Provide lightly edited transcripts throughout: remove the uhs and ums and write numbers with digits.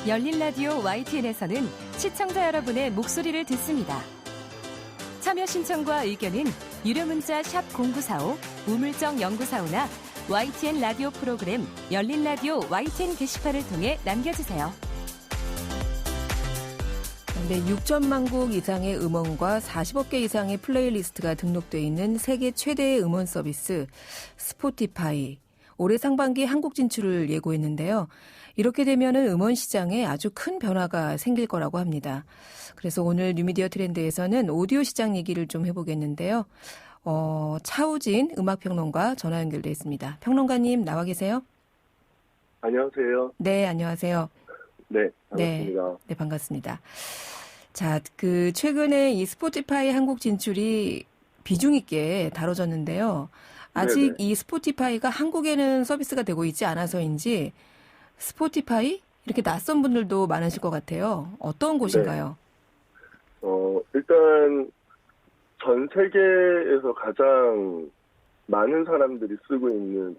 열린 라디오 YTN에서는 시청자 여러분의 목소리를 듣습니다. 참여 신청과 의견은 유료 문자 샵 0945, 우물정 0945나 YTN 라디오 프로그램 열린 라디오 YTN 게시판을 통해 남겨주세요. 네, 6천만 곡 이상의 음원과 40억 개 이상의 플레이리스트가 등록되어 있는 세계 최대의 음원 서비스 스포티파이. 올해 상반기 한국 진출을 예고했는데요. 이렇게 되면은 음원 시장에 아주 큰 변화가 생길 거라고 합니다. 그래서 오늘 뉴미디어 트렌드에서는 오디오 시장 얘기를 좀 해보겠는데요. 차우진 음악평론가 전화 연결돼 있습니다. 평론가님 나와 계세요? 안녕하세요. 네, 안녕하세요. 네, 반갑습니다. 네, 반갑습니다. 자, 최근에 이 스포티파이 한국 진출이 비중 있게 다뤄졌는데요. 아직 네네. 이 스포티파이가 한국에는 서비스가 되고 있지 않아서인지 스포티파이? 이렇게 낯선 분들도 많으실 것 같아요. 어떤 곳인가요? 일단 전 세계에서 가장 많은 사람들이 쓰고 있는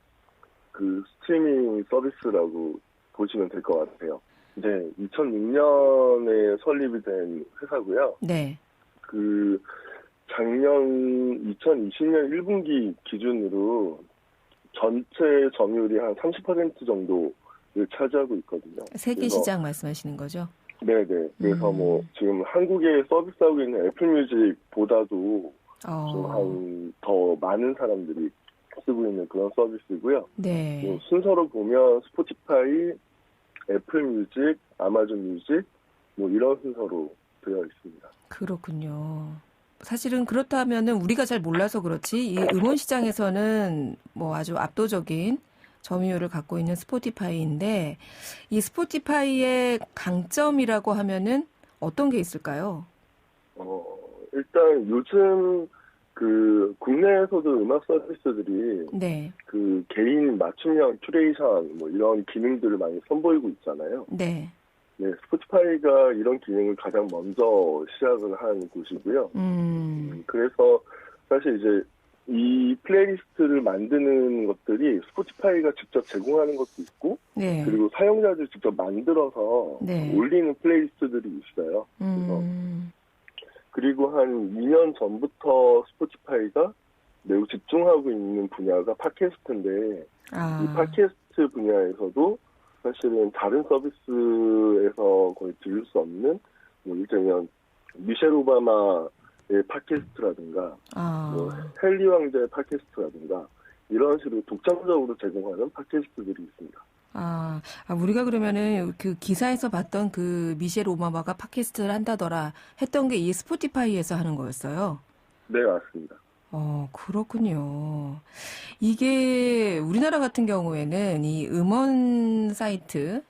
그 스트리밍 서비스라고 보시면 될 것 같아요. 네, 2006년에 설립이 된 회사고요. 네. 작년 2020년 1분기 기준으로 전체 점유율이 한 30% 정도를 차지하고 있거든요. 세계 시장 말씀하시는 거죠? 네네. 그래서 지금 한국에 서비스하고 있는 애플뮤직보다도 좀 한 더 많은 사람들이 쓰고 있는 그런 서비스고요. 네. 순서로 보면 스포티파이, 애플뮤직, 아마존뮤직 이런 순서로 되어 있습니다. 그렇군요. 사실은 그렇다면은 우리가 잘 몰라서 그렇지 이 음원 시장에서는 아주 압도적인 점유율을 갖고 있는 스포티파이인데 이 스포티파이의 강점이라고 하면은 어떤 게 있을까요? 일단 요즘 국내에서도 음악 서비스들이 네. 개인 맞춤형 큐레이션 이런 기능들을 많이 선보이고 있잖아요. 네. 네, 스포티파이가 이런 기능을 가장 먼저 시작을 한 곳이고요. 그래서 사실 이제 이 플레이리스트를 만드는 것들이 스포티파이가 직접 제공하는 것도 있고, 네. 그리고 사용자들이 직접 만들어서 네. 올리는 플레이리스트들이 있어요. 그리고 한 2년 전부터 스포티파이가 매우 집중하고 있는 분야가 팟캐스트인데, 이 팟캐스트 분야에서도 사실은 다른 서비스에서 거의 들을 수 없는, 일테면 미셸 오바마의 팟캐스트라든가, 헨리 왕자의 팟캐스트라든가, 이런 식으로 독점적으로 제공하는 팟캐스트들이 있습니다. 우리가 그러면은 기사에서 봤던 미셸 오바마가 팟캐스트를 한다더라 했던 게 이 스포티파이에서 하는 거였어요? 네, 맞습니다. 그렇군요. 이게 우리나라 같은 경우에는 이 음원 사이트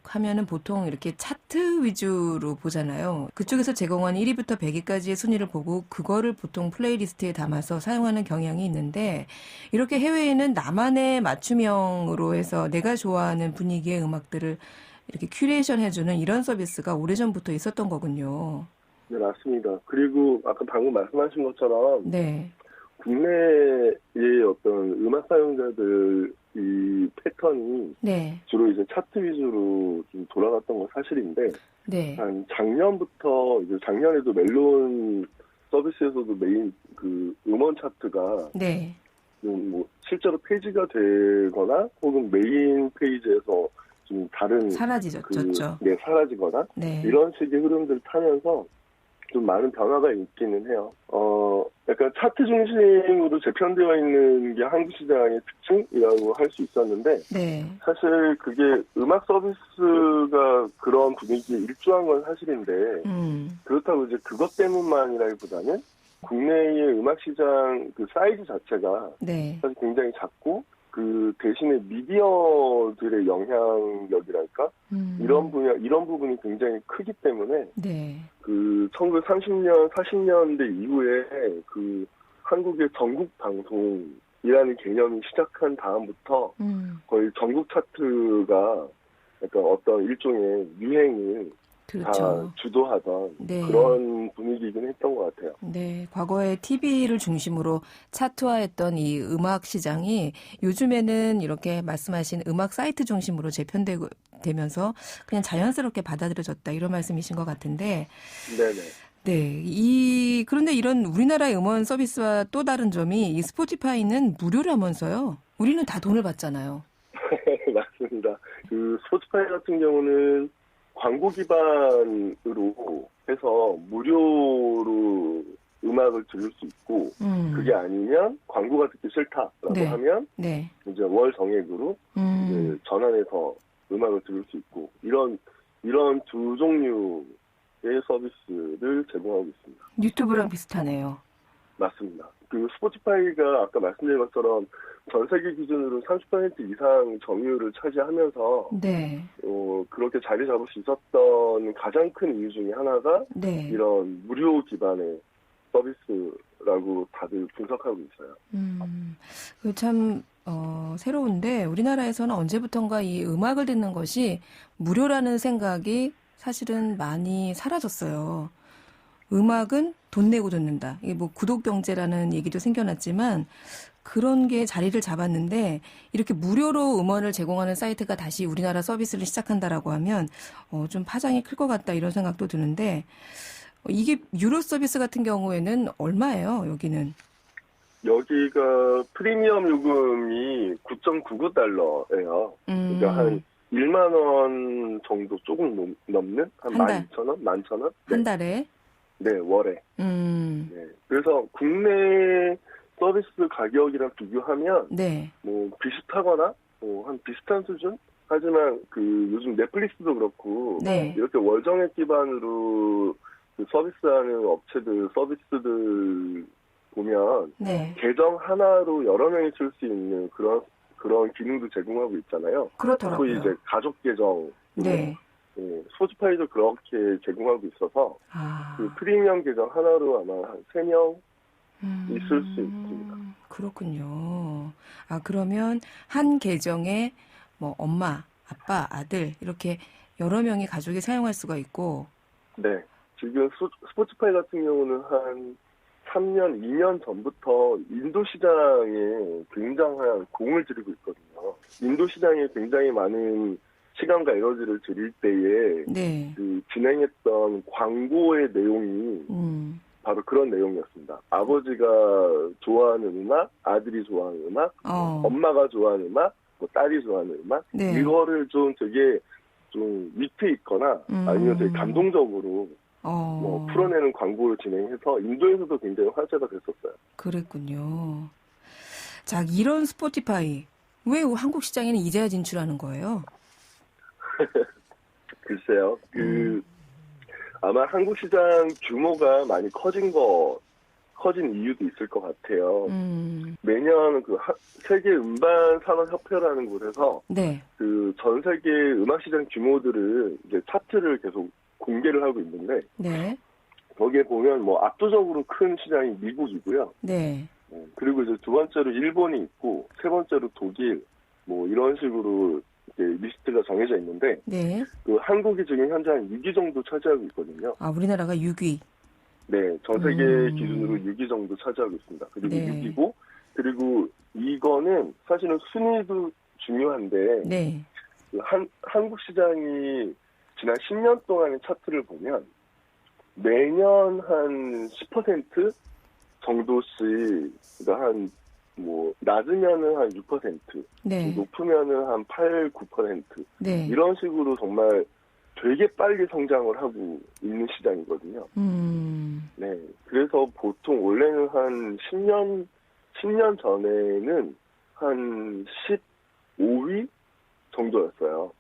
하면은 보통 이렇게 차트 위주로 보잖아요. 그쪽에서 제공한 1위부터 100위까지의 순위를 보고 그거를 보통 플레이리스트에 담아서 사용하는 경향이 있는데 이렇게 해외에는 나만의 맞춤형으로 해서 내가 좋아하는 분위기의 음악들을 이렇게 큐레이션 해주는 이런 서비스가 오래전부터 있었던 거군요. 네, 맞습니다. 그리고 아까 방금 말씀하신 것처럼 네. 국내의 어떤 음악 사용자들 이 패턴이 네. 주로 이제 차트 위주로 좀 돌아갔던 건 사실인데, 네. 한 작년부터 이제 작년에도 멜론 서비스에서도 메인 음원 차트가 네. 실제로 폐지가 되거나 혹은 메인 페이지에서 좀 다른 사라지죠. 네, 사라지거나 네. 이런 식의 흐름들을 타면서 좀 많은 변화가 있기는 해요. 약간 차트 중심으로 재편되어 있는 게 한국 시장의 특징이라고 할 수 있었는데, 네. 사실 그게 음악 서비스가 그런 분위기에 일조한 건 사실인데, 그렇다고 이제 그것 때문만이라기보다는 국내의 음악 시장 사이즈 자체가 네. 사실 굉장히 작고, 대신에 미디어들의 영향력이랄까? 이런 부분이 굉장히 크기 때문에, 네. 1930년, 40년대 이후에 한국의 전국 방송이라는 개념이 시작한 다음부터 거의 전국 차트가 약간 어떤 일종의 유행을 그렇죠. 다 주도하던 네. 그런 분위기이긴 했던 것 같아요. 네, 과거에 TV를 중심으로 차트화했던 이 음악 시장이 요즘에는 이렇게 말씀하신 음악 사이트 중심으로 재편되면서 그냥 자연스럽게 받아들여졌다 이런 말씀이신 것 같은데. 네네. 네, 그런데 이런 우리나라의 음원 서비스와 또 다른 점이 이 스포티파이는 무료라면서요. 우리는 다 돈을 받잖아요. 맞습니다. 그 스포티파이 같은 경우는 광고 기반으로 해서 무료로 음악을 들을 수 있고 그게 아니면 광고가 듣기 싫다라고 네. 하면 네. 이제 월 정액으로 이제 전환해서 음악을 들을 수 있고 이런 두 종류의 서비스를 제공하고 있습니다. 유튜브랑 비슷하네요. 맞습니다. 그 스포티파이가 아까 말씀드린 것처럼 전 세계 기준으로 30% 이상 점유율을 차지하면서 네. 그렇게 자리 잡을 수 있었던 가장 큰 이유 중에 하나가 네. 이런 무료 기반의 서비스라고 다들 분석하고 있어요. 참 새로운데 우리나라에서는 언제부턴가 이 음악을 듣는 것이 무료라는 생각이 사실은 많이 사라졌어요. 음악은 돈 내고 듣는다. 이게 뭐 구독 경제라는 얘기도 생겨났지만 그런 게 자리를 잡았는데 이렇게 무료로 음원을 제공하는 사이트가 다시 우리나라 서비스를 시작한다라고 하면 좀 파장이 클 것 같다 이런 생각도 드는데 이게 유료 서비스 같은 경우에는 얼마예요, 여기는? 여기가 프리미엄 요금이 9.99달러예요. 그러니까 한 1만 원 정도 조금 넘는 한 12,000원, 11,000원? 한 달에? 네, 월에. 네. 그래서 국내 서비스 가격이랑 비교하면 네. 뭐 비슷하거나 한 비슷한 수준? 하지만 그 요즘 넷플릭스도 그렇고 네. 이렇게 월정액 기반으로 그 서비스하는 업체들 서비스들 보면 네. 계정 하나로 여러 명이 쓸 수 있는 그런 기능도 제공하고 있잖아요. 그렇더라고요. 또 이제 가족 계정. 네. 스포티파이도 그렇게 제공하고 있어서 그 프리미엄 계정 하나로 아마 한 3명 있을 수 있습니다. 그렇군요. 그러면 한 계정에 뭐 엄마, 아빠, 아들 이렇게 여러 명이 가족이 사용할 수가 있고. 네. 지금 스포티파이 같은 경우는 한 3년, 2년 전부터 인도 시장에 굉장한 공을 들이고 있거든요. 인도 시장에 굉장히 많은 시간과 에너지를 들일 때에 네. 그 진행했던 광고의 내용이 바로 그런 내용이었습니다. 아버지가 좋아하는 음악, 아들이 좋아하는 음악, 엄마가 좋아하는 음악, 뭐 딸이 좋아하는 음악, 네. 이거를 좀 되게 좀 위트 있거나 아니면 되게 감동적으로 뭐 풀어내는 광고를 진행해서 인도에서도 굉장히 화제가 됐었어요. 그랬군요. 자, 이런 스포티파이 왜 한국 시장에는 이제야 진출하는 거예요? 글쎄요. 아마 한국 시장 규모가 많이 커진 이유도 있을 것 같아요. 매년 세계 음반 산업 협회라는 곳에서 네. 그 전 세계 음악 시장 규모들을 이제 차트를 계속 공개를 하고 있는데, 네. 거기에 보면 뭐 압도적으로 큰 시장이 미국이고요. 네. 그리고 이제 두 번째로 일본이 있고, 세 번째로 독일, 뭐 이런 식으로 리스트가 정해져 있는데, 네. 그 한국이 지금 현재 한 6위 정도 차지하고 있거든요. 우리나라가 6위. 네, 전 세계 기준으로 6위 정도 차지하고 있습니다. 그리고 네. 6위고, 그리고 이거는 사실은 순위도 중요한데, 네. 한국 시장이 지난 10년 동안의 차트를 보면 매년 한 10% 정도씩, 그러니까 낮으면은 한 6%, 네. 높으면은 한 8, 9%, 네. 이런 식으로 정말 되게 빨리 성장을 하고 있는 시장이거든요. 네. 그래서 보통 원래는 한 10년 전에는 한 15위 정도였어요.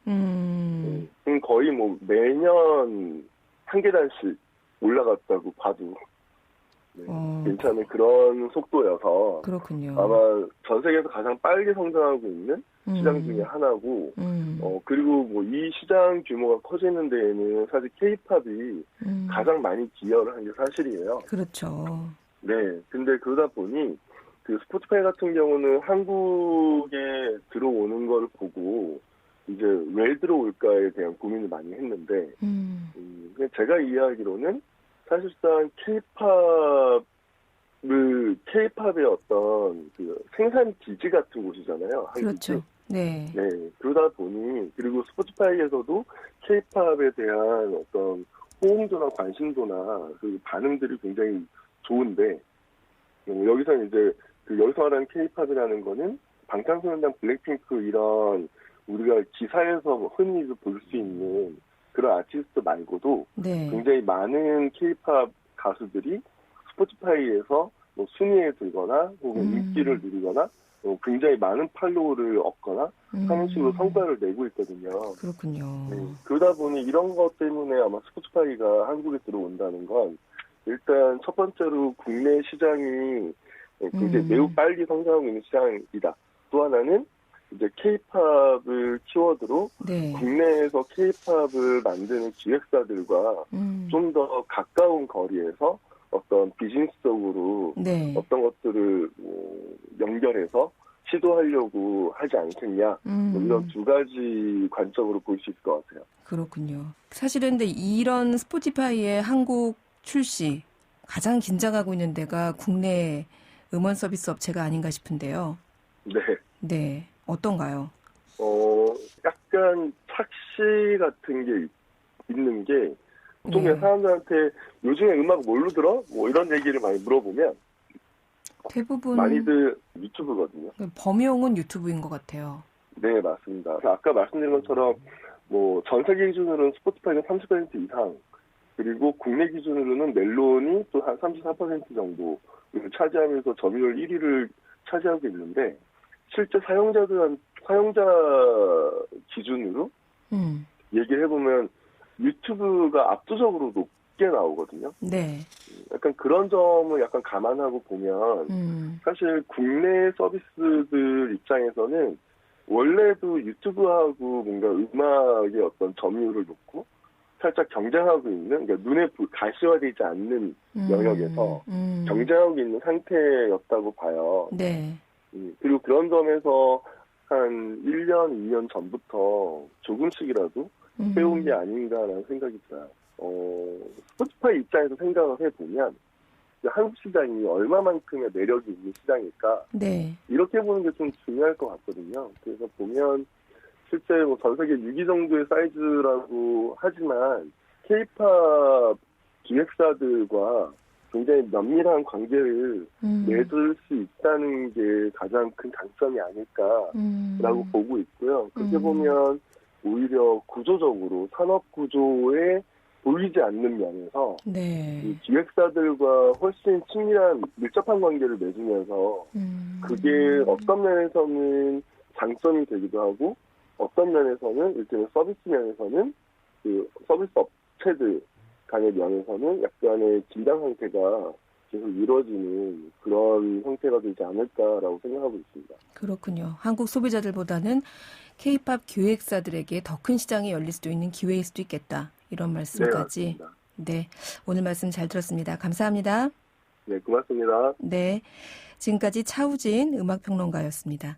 거의 뭐 매년 한 계단씩 올라갔다고 봐도 괜찮은 그런 속도여서 그렇군요. 아마 전 세계에서 가장 빨리 성장하고 있는 시장 중에 하나고, 그리고 뭐 이 시장 규모가 커지는 데에는 사실 K-팝이 가장 많이 기여를 한 게 사실이에요. 그렇죠. 네. 근데 그러다 보니 그 스포티파이 같은 경우는 한국에 들어오는 걸 보고 이제 왜 들어올까에 대한 고민을 많이 했는데, 제가 이해하기로는 사실상 K-팝의 어떤 그 생산 기지 같은 곳이잖아요. 그렇죠. 네. 네. 그러다 보니, 그리고 스포티파이에서도 K-팝에 대한 어떤 호응도나 관심도나 그 반응들이 굉장히 좋은데, 여기서 이제 여기서 말하는 K-팝이라는 거는 방탄소년단, 블랙핑크 이런 우리가 기사에서 흔히 볼 수 있는 그런 아티스트 말고도 네. 굉장히 많은 K-팝 가수들이 스포티파이에서 뭐 순위에 들거나 혹은 인기를 누리거나 굉장히 많은 팔로우를 얻거나 하는 식으로 성과를 내고 있거든요. 그렇군요. 네, 그러다 보니 이런 것 때문에 아마 스포티파이가 한국에 들어온다는 건 일단 첫 번째로 국내 시장이 굉장히 매우 빨리 성장하고 있는 시장이다. 또 하나는 이제 K-팝을 키워드로 네. 국내에서 K-팝을 만드는 기획사들과 좀 더 가까운 거리에서 어떤 비즈니스적으로 네. 어떤 것들을 연결해서 시도하려고 하지 않겠냐. 뭐 이런 두 가지 관점으로 볼 수 있을 것 같아요. 그렇군요. 사실은 근데 이런 스포티파이의 한국 출시 가장 긴장하고 있는 데가 국내 음원 서비스 업체가 아닌가 싶은데요. 네. 네. 어떤가요? 약간 착시 같은 게 있는 게 보통 네. 사람들한테 요즘에 음악 뭘로 들어? 뭐 이런 얘기를 많이 물어보면 대부분 많이들 유튜브거든요. 범용은 유튜브인 것 같아요. 네, 맞습니다. 아까 말씀드린 것처럼 뭐 전 세계 기준으로는 스포티파이가 30% 이상, 그리고 국내 기준으로는 멜론이 또 한 34% 정도 차지하면서 점유율 1위를 차지하고 있는데, 실제 사용자 기준으로 얘기를 해보면 유튜브가 압도적으로 높게 나오거든요. 네. 약간 그런 점을 약간 감안하고 보면 사실 국내 서비스들 입장에서는 원래도 유튜브하고 뭔가 음악의 어떤 점유율을 놓고 살짝 경쟁하고 있는, 그러니까 눈에 가시화되지 않는 영역에서 경쟁하고 있는 상태였다고 봐요. 네. 그리고 그런 점에서 한 1년, 2년 전부터 조금씩이라도 해온 게 아닌가라는 생각이 들어요. 스포티파이 입장에서 생각을 해보면 한국 시장이 얼마만큼의 매력이 있는 시장일까? 네. 이렇게 보는 게 좀 중요할 것 같거든요. 그래서 보면 실제 뭐 전 세계 6위 정도의 사이즈라고 하지만 K-팝 기획사들과 굉장히 면밀한 관계를 맺을 수 있다는 게 가장 큰 장점이 아닐까라고 보고 있고요. 그렇게 보면 오히려 구조적으로 산업 구조에 보이지 않는 면에서 네. 이 기획사들과 훨씬 친밀한 밀접한 관계를 맺으면서 그게 어떤 면에서는 장점이 되기도 하고 어떤 면에서는 일종의 서비스 면에서는 그 서비스 업체들 간의 면에서는 약간의 긴장 상태가 계속 이루어지는 그런 형태가 되지 않을까라고 생각하고 있습니다. 그렇군요. 한국 소비자들보다는 K-팝 기획사들에게 더 큰 시장이 열릴 수도 있는 기회일 수도 있겠다. 이런 말씀까지. 네, 오늘 말씀 잘 들었습니다. 감사합니다. 네, 고맙습니다. 네, 지금까지 차우진 음악평론가였습니다.